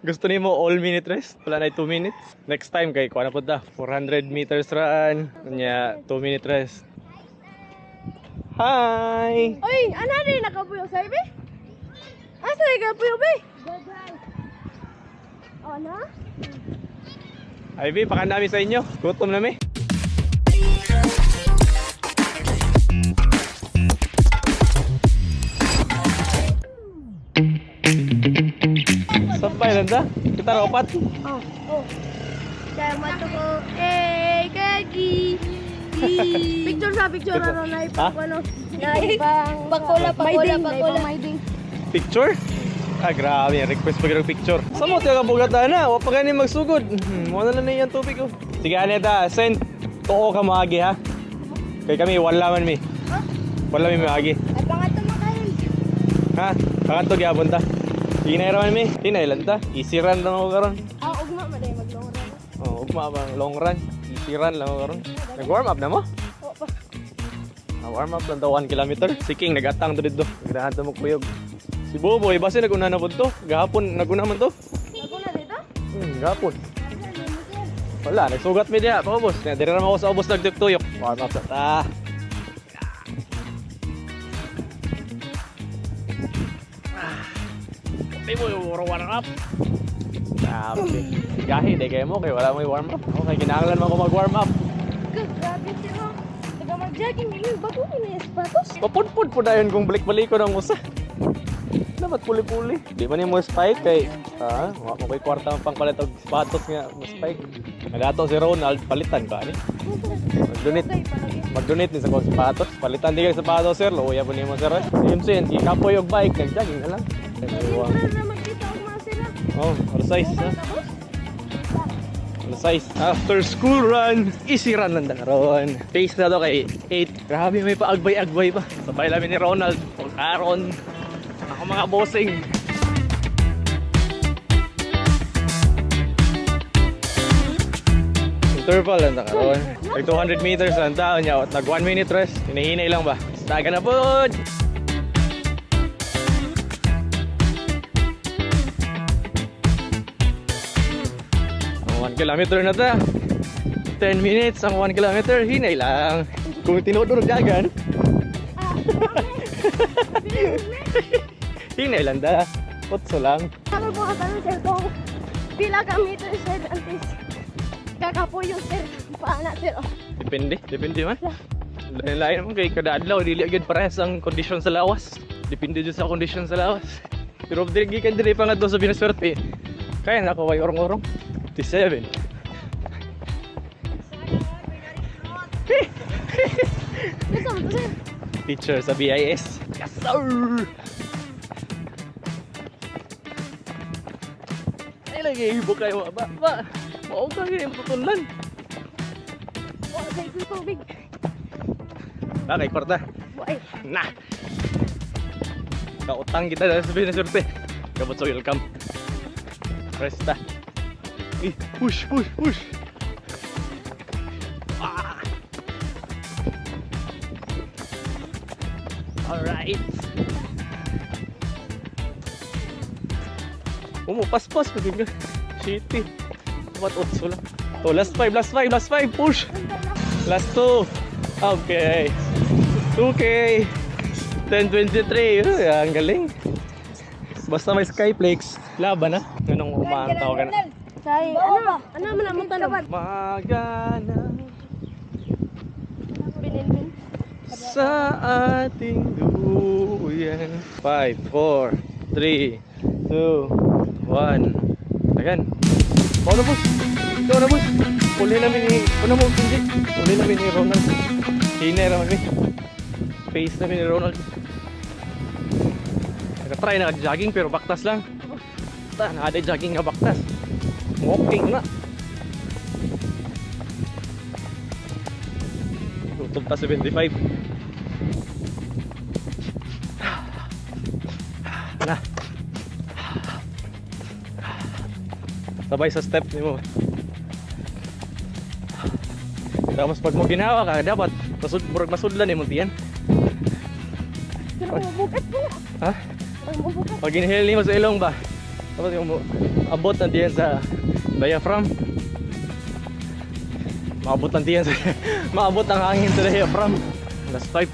Gusto ni mo all minute rest? Wala na 2 minutes. Next time kay kuha na po ta. 400 meters run. Kanya 2 minute rest. Hi! Oy, ano rin nakapuyo sa ibe? Asa nakapuyo be? Ano? Ivy, pakan namin sa inyo. Gutom na mi. Sampay nanda. Kita rapat. Oh. Kaya matuko. Kagi. Picture ano na ipang ano. Na ipang pakula. Picture? Ah, grabe. Request pa ng picture. Sa mo tayo kabugatan na. Huwag pa ganin magsugod. Wala na yung tubig ko. Sige, Aneta. Send. Too ka maagi ha. Kaya kami, wala man mi. Wala mi maagi. Ay, pangatong makain. Ha? Kakanto gyapon ta. Hinay raman mi. Hinay lang ta. Easy run lang ako karon. Ugma, maday mag-long run. Oh, ugma bang long run. Easy run lang ako karon. Nag-warm up na mo? Oo pa. Warm up lang daw 1 kilometer. Siking nagatang to dito. Nagdahan to mo kuyog. Si Boboy, base naguna na po to. Gahapon, naguna man to. Naguna dito? Gahapon. Wala, nagsugat mi diya. Paubos. Diri naman ako sa ubos nagtuyok. Warm up na ta. Hindi mo yung warm up. Grabe. Gahi, di kayo mo. Kaya wala mo yung warm up. Okay, kinahanglan mo ako mag-warm up. Grabe siya. Taga mag-jogging yun. Bago yun yung sapatos. Papudpud po na yun kung balik-balik ko ng usa. Dapat puli-puli. Di ba niya mo spike kay mo ko'y kwarta pang palit og sapatos nga mo spike. Nagato si Ronald palitan ka ni. Mag-donate ni sa kong sapatos. Palitan di kay sapatos sir, luya po nimo sir. Imsin, ikapoy og bike nag-jogging na lang. Oh, ano size ha? Ano size? After school run, easy run lang na ron. Pace na to kay 8. Grabe may paagbay-agbay pa. Sabay lamin ni Ronald. Kung karon ako mga bossing. Interval lang ta karon. Like 200 meters lang taon niya. Nag 1 minute rest. Hinahinay lang ba? Taga na po. 1 kilometer na ta. 10 minutes ang 1 kilometer. Hinay lang. Kung tinudurog dagan. Hinay lang da. Putso lang. Ano po ka tanong sir kung pila ka meter sir antes kakapuyo sir paana sir. Depende. Depende man. Lain naman kay kada adlaw. Dili agad parehas ang kondisyon sa lawas. Depende dyan sa kondisyon sa lawas. Pero dili kan dili pa nga doon sa binaswerte. Kaya na ako way orong-orong. 57. Gusto mo to sir? Teacher sa BIS. Yes sir! Ay lagi ibo kayo ba? Maong ka kayo matutulan. Wala sa ikong tubig. Bakay kwarta. Buhay. Na! Kautang kita na sabihin na surte. Kabot sa welcome. Presta. Push! Ah! Alright. Paspas pagiging shitty. What otso lang. Oh, last 5, push! Last 2. Okay. 2K. 10:23. Ang galing. Basta may Skyplex, laban na. Anong umaantaw ka na? Say, ano man ang tanong? Magana Binilbin. sa ating duyan. 5, 4, 3, 2, 1. Ayan. Ikaw na boss. Uli namin ni Ronald. Hinay naman ni. Face namin ni Ronald. Nag-try na jogging pero baktas lang. Nakada jogging nga baktas. Walking na. Tutog ta 75. Na. Sabay sa step ni mo. Tapos pag mo ginawa ka, dapat masudlan ni mo tiyan. Pero mabukat po. Ha? Mabukat. Pag inhale ni mo sa ilong ba? Tapos yung abot na diyan sa diaphragm. Maabot lang diyan sa maabot ang hangin sa diaphragm. Last 5.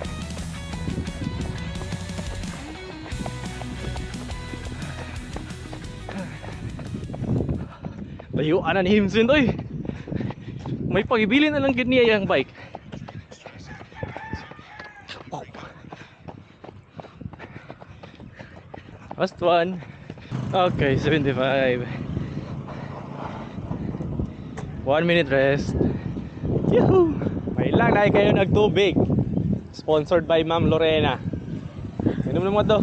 Layuan na ni Himsin oy. May pagibili na lang gid niya yung bike. Oh. Last one. Okay, 75. 1 minute rest. Yahoo! May lang na kayo nagtubig. Sponsored by Ma'am Lorena. Inom na mo to.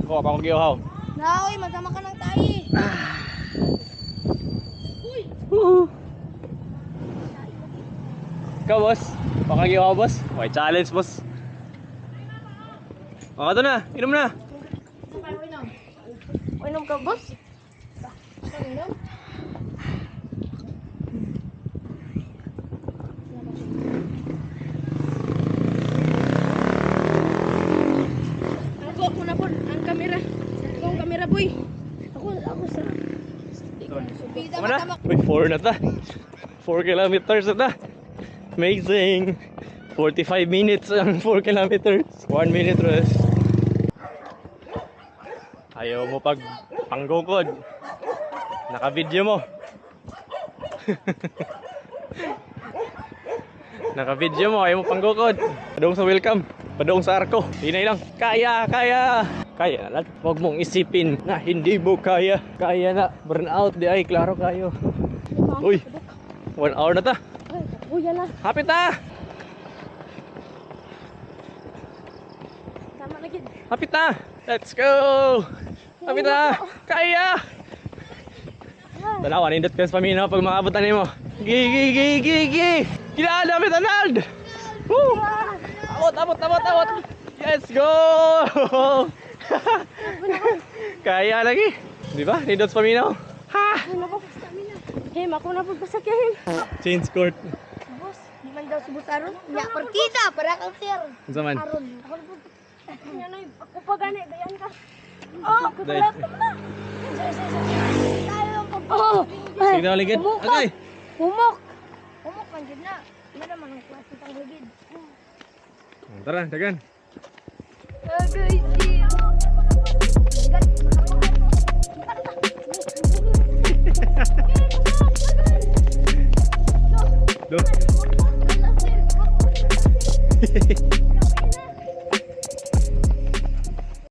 Ako pa kong giyohaw. Naoy, masama ka ng tayo. Woohoo! Ikaw boss, pakagiyaw ka boss. Okay, challenge boss. O, ito na, inom na. Inom ka, boss? Inom? Ako na po ang kamera. Ako ang kamera, boy. Ako sa... Tama na? Uy, 4 na ta. 4 kilometers na ta. Amazing. 45 minutes ang 4 kilometers. 1 minute rest. Ayaw mo pag panggukod. Naka-video mo. Naka-video mo, ayaw mo panggukod. Padung sa welcome. Padung sa arko. Hinay lang. Kaya, kaya. Kaya na lang. Huwag mong isipin na hindi mo kaya. Kaya na. Burnout di ay. Klaro kayo. Uy. 1 hour na ta. Ay, kuya na. Hapit na. Tama na, kid. Hapit na. Let's go. Hapit na. Kaya. Tanawa, nindot ka sa pamina pag makabot na mo. Gigi. Kinaan namin, Tanald. Woo. Abot. Let's go. Kaya lagi. Di ba? Nindot sa pamina. Ha. Ano po? Him, ako na po pasakyahin. Change court. Boss, di man daw subot aron. Nya partida para kang sir. Unsa man? Aron. Ako na po. Ano, ako pa gani, dayan ka. Oh, kukulat ka na. Tayo po. Oh. Sige na ligid. Okay. Humok man gid na. Ina naman ang klase tang ligid. Tara, dagan. Okay,